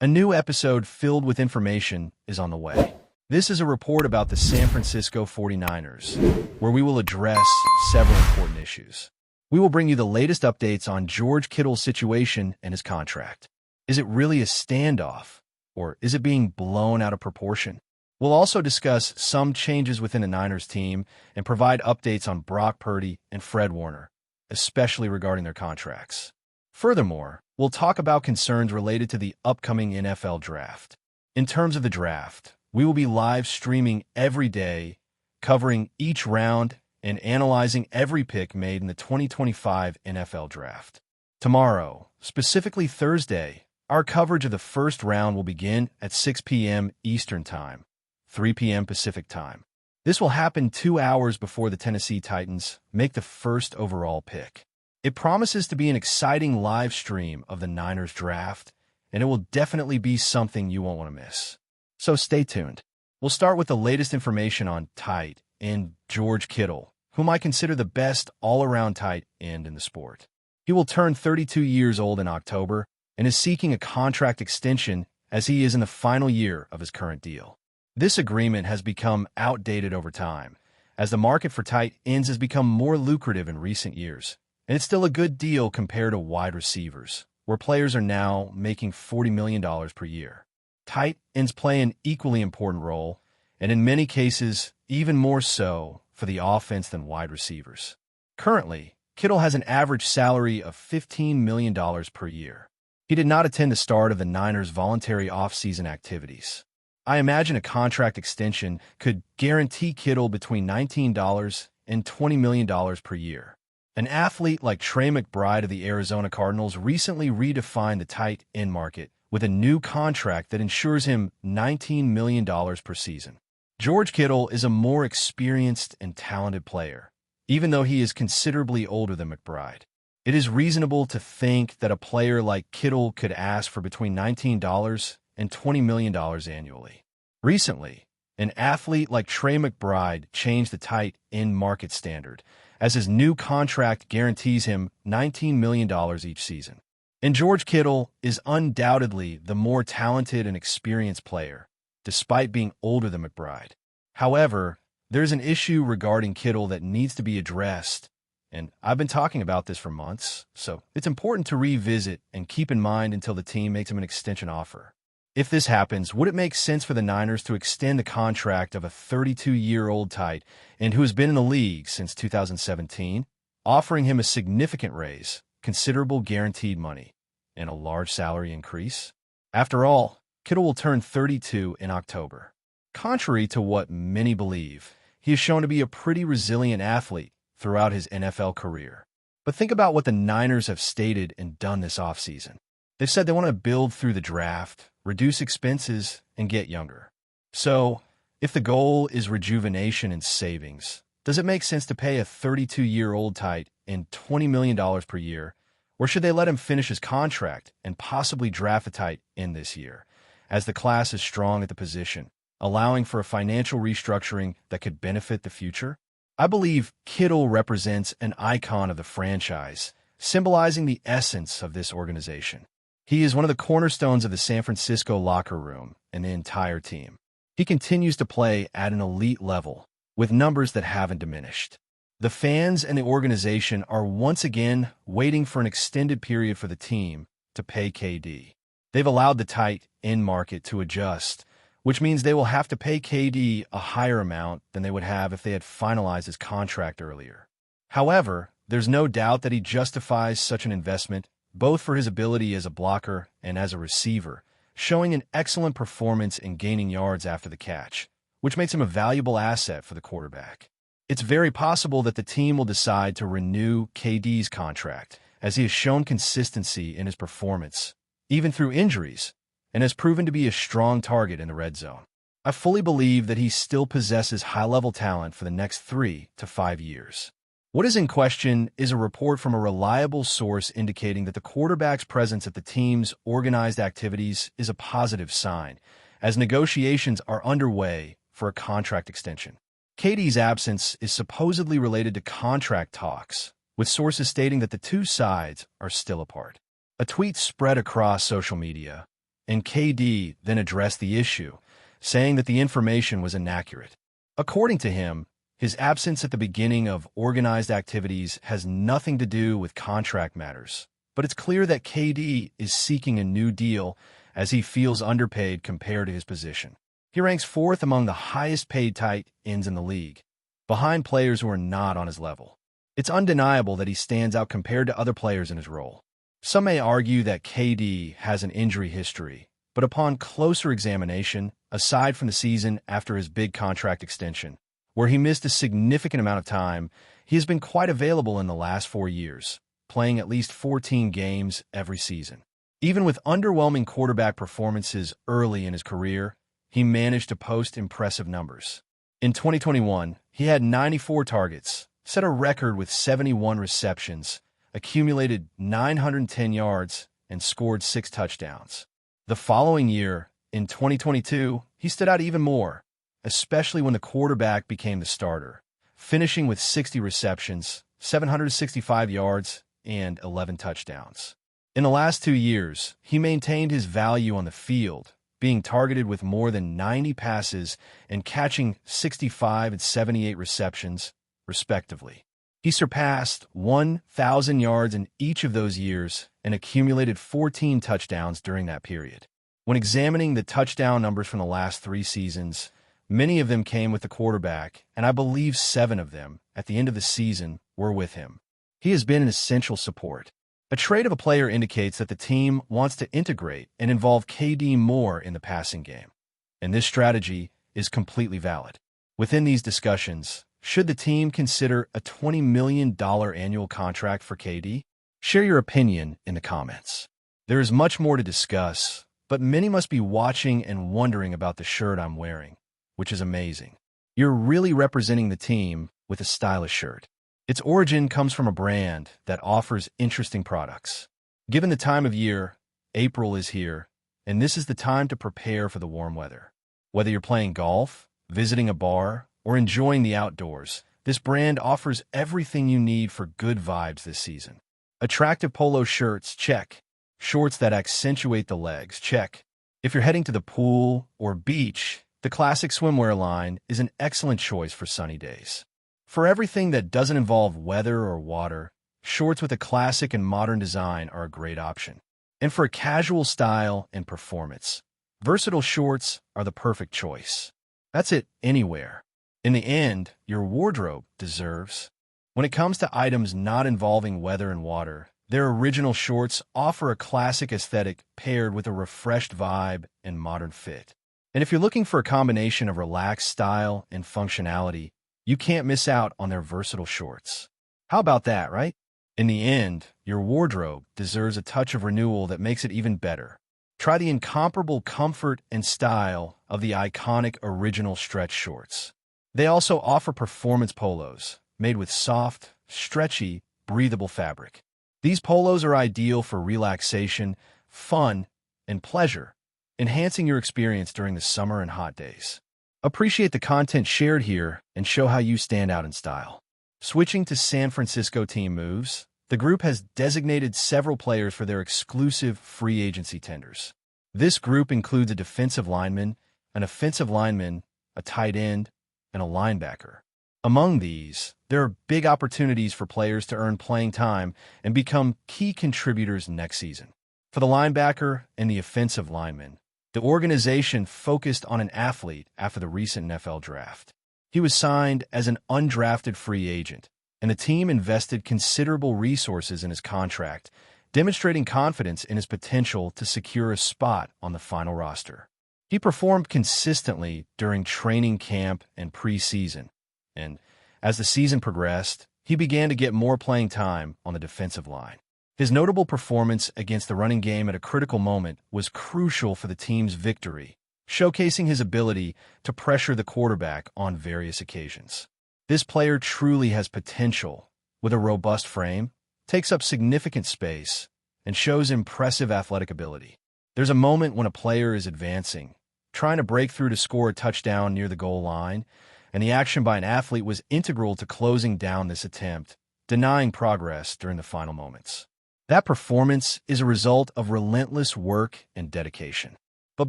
A new episode filled with information is on the way. This is a report about the San Francisco 49ers, where we will address several important issues. We will bring you the latest updates on George Kittle's situation and his contract. Is it really a standoff, or is it being blown out of proportion? We'll also discuss some changes within the Niners team and provide updates on Brock Purdy and Fred Warner, especially regarding their contracts. Furthermore, we'll talk about concerns related to the upcoming NFL draft. In terms of the draft, we will be live streaming every day, covering each round and analyzing every pick made in the 2025 NFL draft. Tomorrow, specifically Thursday, our coverage of the first round will begin at 6 p.m. Eastern Time, 3 p.m. Pacific Time. This will happen 2 hours before the Tennessee Titans make the first overall pick. It promises to be an exciting live stream of the Niners draft, and it will definitely be something you won't want to miss. So stay tuned. We'll start with the latest information on tight end George Kittle, whom I consider the best all-around tight end in the sport. He will turn 32 years old in October and is seeking a contract extension as he is in the final year of his current deal. This agreement has become outdated over time, as the market for tight ends has become more lucrative in recent years. And it's still a good deal compared to wide receivers, where players are now making $40 million per year. Tight ends play an equally important role, and in many cases, even more so for the offense than wide receivers. Currently, Kittle has an average salary of $15 million per year. He did not attend the start of the Niners' voluntary offseason activities. I imagine a contract extension could guarantee Kittle between $19 and $20 million per year. An athlete like Trey McBride of the Arizona Cardinals recently redefined the tight end market with a new contract that ensures him $19 million per season. George Kittle is a more experienced and talented player, even though he is considerably older than McBride. It is reasonable to think that a player like Kittle could ask for between $19 and $20 million annually. Recently, an athlete like Trey McBride changed the tight end market standard, as his new contract guarantees him $19 million each season. And George Kittle is undoubtedly the more talented and experienced player, despite being older than McBride. However, there's an issue regarding Kittle that needs to be addressed, and I've been talking about this for months, so it's important to revisit and keep in mind until the team makes him an extension offer. If this happens, would it make sense for the Niners to extend the contract of a 32-year-old tight end who has been in the league since 2017, offering him a significant raise, considerable guaranteed money, and a large salary increase? After all, Kittle will turn 32 in October. Contrary to what many believe, he has shown to be a pretty resilient athlete throughout his NFL career. But think about what the Niners have stated and done this offseason. They've said they want to build through the draft, reduce expenses, and get younger. So, if the goal is rejuvenation and savings, does it make sense to pay a 32-year-old tight end $20 million per year, or should they let him finish his contract and possibly draft a tight end this year, as the class is strong at the position, allowing for a financial restructuring that could benefit the future? I believe Kittle represents an icon of the franchise, symbolizing the essence of this organization. He is one of the cornerstones of the San Francisco locker room and the entire team. He continues to play at an elite level, with numbers that haven't diminished. The fans and the organization are once again waiting for an extended period for the team to pay KD. They've allowed the tight end market to adjust, which means they will have to pay KD a higher amount than they would have if they had finalized his contract earlier. However, there's no doubt that he justifies such an investment, both for his ability as a blocker and as a receiver, showing an excellent performance in gaining yards after the catch, which makes him a valuable asset for the quarterback. It's very possible that the team will decide to renew KD's contract, as he has shown consistency in his performance, even through injuries, and has proven to be a strong target in the red zone. I fully believe that he still possesses high-level talent for the next 3 to 5 years. What is in question is a report from a reliable source indicating that the quarterback's presence at the team's organized activities is a positive sign, as negotiations are underway for a contract extension. KD's absence is supposedly related to contract talks, with sources stating that the two sides are still apart. A tweet spread across social media, and KD then addressed the issue, saying that the information was inaccurate. According to him, his absence at the beginning of organized activities has nothing to do with contract matters, but it's clear that KD is seeking a new deal as he feels underpaid compared to his position. He ranks fourth among the highest-paid tight ends in the league, behind players who are not on his level. It's undeniable that he stands out compared to other players in his role. Some may argue that KD has an injury history, but upon closer examination, aside from the season after his big contract extension, where he missed a significant amount of time, he has been quite available in the last 4 years, playing at least 14 games every season. Even with underwhelming quarterback performances early in his career, he managed to post impressive numbers. In 2021, he had 94 targets, set a record with 71 receptions, accumulated 910 yards, and scored 6 touchdowns. The following year, in 2022, he stood out even more, especially when the quarterback became the starter, finishing with 60 receptions, 765 yards, and 11 touchdowns. In the last 2 years, he maintained his value on the field, being targeted with more than 90 passes and catching 65 and 78 receptions, respectively. He surpassed 1,000 yards in each of those years and accumulated 14 touchdowns during that period. When examining the touchdown numbers from the last 3 seasons, many of them came with the quarterback, and I believe 7 of them, at the end of the season, were with him. He has been an essential support. A trait of a player indicates that the team wants to integrate and involve KD more in the passing game, and this strategy is completely valid. Within these discussions, should the team consider a $20 million annual contract for KD? Share your opinion in the comments. There is much more to discuss, but many must be watching and wondering about the shirt I'm wearing, which is amazing. You're really representing the team with a stylish shirt. Its origin comes from a brand that offers interesting products. Given the time of year, April is here, and this is the time to prepare for the warm weather. Whether you're playing golf, visiting a bar, or enjoying the outdoors, this brand offers everything you need for good vibes this season. Attractive polo shirts, check. Shorts that accentuate the legs, check. If you're heading to the pool or beach, the classic swimwear line is an excellent choice for sunny days. For everything that doesn't involve weather or water, shorts with a classic and modern design are a great option. And for a casual style and performance, versatile shorts are the perfect choice. That's it anywhere. In the end, your wardrobe deserves. When it comes to items not involving weather and water, their original shorts offer a classic aesthetic paired with a refreshed vibe and modern fit. And if you're looking for a combination of relaxed style and functionality, you can't miss out on their versatile shorts. How about that, right? In the end, your wardrobe deserves a touch of renewal that makes it even better. Try the incomparable comfort and style of the iconic original stretch shorts. They also offer performance polos made with soft, stretchy, breathable fabric. These polos are ideal for relaxation, fun, and pleasure, enhancing your experience during the summer and hot days. Appreciate the content shared here and show how you stand out in style. Switching to San Francisco team moves, the group has designated several players for their exclusive free agency tenders. This group includes a defensive lineman, an offensive lineman, a tight end, and a linebacker. Among these, there are big opportunities for players to earn playing time and become key contributors next season. For the linebacker and the offensive lineman, the organization focused on an athlete after the recent NFL draft. He was signed as an undrafted free agent, and the team invested considerable resources in his contract, demonstrating confidence in his potential to secure a spot on the final roster. He performed consistently during training camp and preseason, and as the season progressed, he began to get more playing time on the defensive line. His notable performance against the running game at a critical moment was crucial for the team's victory, showcasing his ability to pressure the quarterback on various occasions. This player truly has potential, with a robust frame, takes up significant space, and shows impressive athletic ability. There's a moment when a player is advancing, trying to break through to score a touchdown near the goal line, and the action by an athlete was integral to closing down this attempt, denying progress during the final moments. That performance is a result of relentless work and dedication. But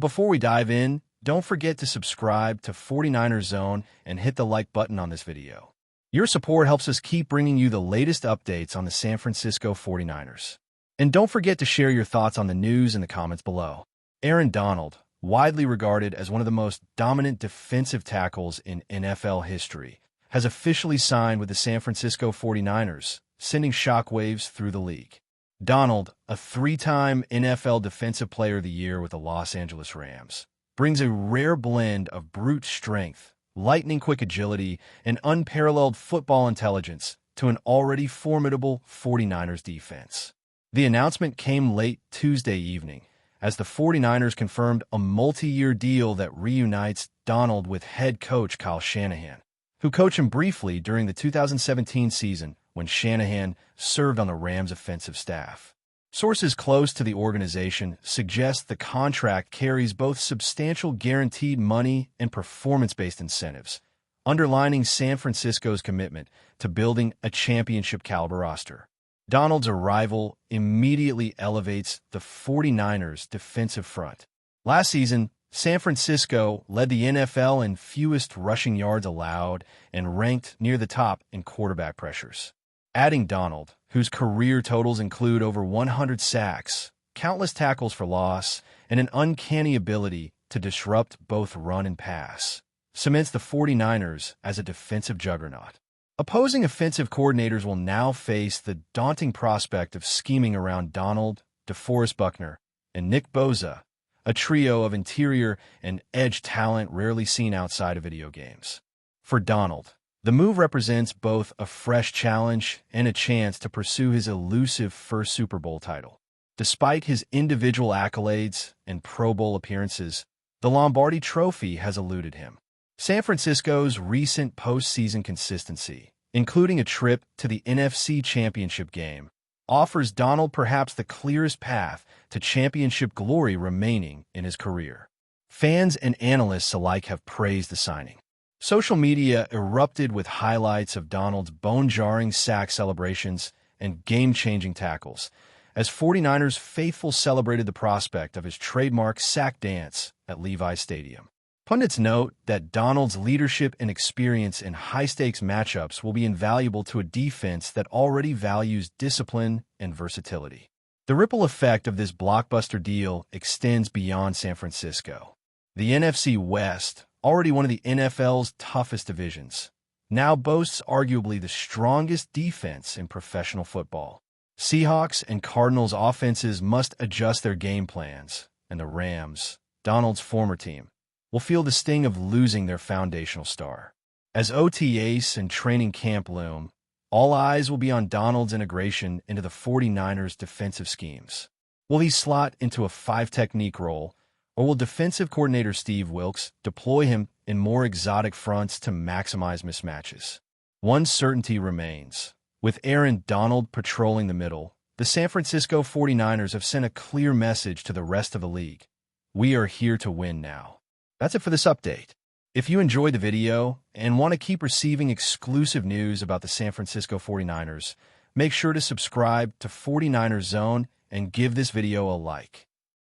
before we dive in, don't forget to subscribe to 49ers Zone and hit the like button on this video. Your support helps us keep bringing you the latest updates on the San Francisco 49ers. And don't forget to share your thoughts on the news in the comments below. Aaron Donald, widely regarded as one of the most dominant defensive tackles in NFL history, has officially signed with the San Francisco 49ers, sending shockwaves through the league. Donald, a three-time NFL Defensive Player of the Year with the Los Angeles Rams, brings a rare blend of brute strength, lightning-quick agility, and unparalleled football intelligence to an already formidable 49ers defense. The announcement came late Tuesday evening, as the 49ers confirmed a multi-year deal that reunites Donald with head coach Kyle Shanahan, who coached him briefly during the 2017 season when Shanahan served on the Rams offensive staff. Sources close to the organization suggest the contract carries both substantial guaranteed money and performance-based incentives, underlining San Francisco's commitment to building a championship-caliber roster. Donald's arrival immediately elevates the 49ers' defensive front. Last season, San Francisco led the NFL in fewest rushing yards allowed and ranked near the top in quarterback pressures. Adding Donald, whose career totals include over 100 sacks, countless tackles for loss, and an uncanny ability to disrupt both run and pass, cements the 49ers as a defensive juggernaut. Opposing offensive coordinators will now face the daunting prospect of scheming around Donald, DeForest Buckner, and Nick Bosa, a trio of interior and edge talent rarely seen outside of video games. For Donald, the move represents both a fresh challenge and a chance to pursue his elusive first Super Bowl title. Despite his individual accolades and Pro Bowl appearances, the Lombardi Trophy has eluded him. San Francisco's recent postseason consistency, including a trip to the NFC Championship game, offers Donald perhaps the clearest path to championship glory remaining in his career. Fans and analysts alike have praised the signing. Social media erupted with highlights of Donald's bone-jarring sack celebrations and game-changing tackles, as 49ers faithful celebrated the prospect of his trademark sack dance at Levi's Stadium. Pundits note that Donald's leadership and experience in high-stakes matchups will be invaluable to a defense that already values discipline and versatility. The ripple effect of this blockbuster deal extends beyond San Francisco. The NFC West, already one of the NFL's toughest divisions, now boasts arguably the strongest defense in professional football. Seahawks and Cardinals offenses must adjust their game plans, and the Rams, Donald's former team, will feel the sting of losing their foundational star. As OTAs and training camp loom, all eyes will be on Donald's integration into the 49ers' defensive schemes. Will he slot into a five-technique role, or will defensive coordinator Steve Wilks deploy him in more exotic fronts to maximize mismatches? One certainty remains. With Aaron Donald patrolling the middle, the San Francisco 49ers have sent a clear message to the rest of the league. We are here to win now. That's it for this update. If you enjoyed the video and want to keep receiving exclusive news about the San Francisco 49ers, make sure to subscribe to 49ers Zone and give this video a like.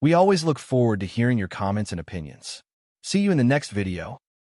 We always look forward to hearing your comments and opinions. See you in the next video.